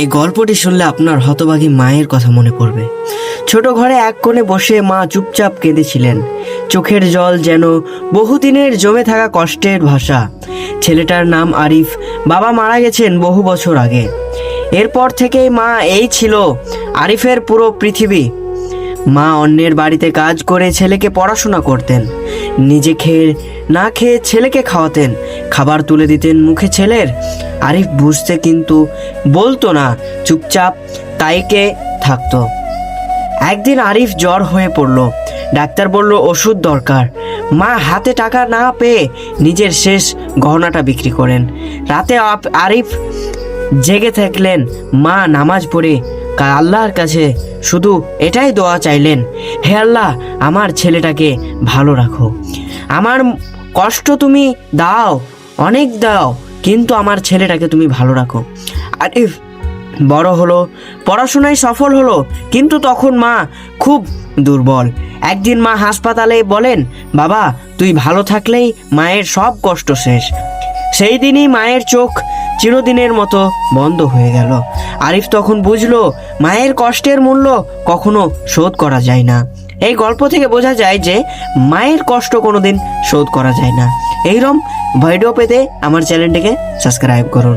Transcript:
এই গল্পটি শুনলে আপনার হতভাগী মায়ের কথা মনে পড়বে। ছোট ঘরে এক কোণে বসে মা চুপচাপ কেঁদেছিলেন, চোখের জল যেন বহুদিনের জমে থাকা কষ্টের ভাষা। ছেলেটার নাম আরিফ, বাবা মারা গেছেন বহু বছর আগে। এরপর থেকেই মা এই ছিল আরিফের পুরো পৃথিবী। মা অন্যের বাড়িতে কাজ করে ছেলেকে পড়াশোনা করতেন, নিজে খেয়ে না খেয়ে ছেলেকে খাওয়াতেন, খাবার তুলে দিতেন মুখে ছেলের। আরিফ বুঝতে কিন্তু বলতো না, চুপচাপ তাইকে থাকতো। একদিন আরিফ জ্বর হয়ে পড়লো, ডাক্তার বলল ওষুধ দরকার। মা হাতে টাকা না পেয়ে নিজের শেষ গহনাটা বিক্রি করেন। রাতে আরিফ জেগে থাকলেন, মা নামাজ পড়ে আল্লাহর কাছে শুধু এটাই দোয়া চাইলেন, হে আল্লাহ, আমার ছেলেটাকে ভালো রাখো। আমার কষ্ট তুমি দাও, অনেক দাও, কিন্তু আমার ছেলেটাকে তুমি ভালো রাখো। আরিফ বড় হলো, পড়াশোনায় সফল হলো, কিন্তু তখন মা খুব দুর্বল। একদিন মা হাসপাতালে বলেন, বাবা তুই ভালো থাকলেই মায়ের সব কষ্ট শেষ। সেই দিনই মায়ের চোখ চিরদিনের মতো বন্ধ হয়ে গেল। আরিফ তখন বুঝলো মায়ের কষ্টের মূল্য কখনো শোধ করা যায় না। এই গল্প থেকে বোঝা যায় যে মায়ের কষ্ট কোনোদিন শোধ করা যায় না। এইরকম ভিডিও পেতে আমার চ্যানেলটিকে সাবস্ক্রাইব করুন।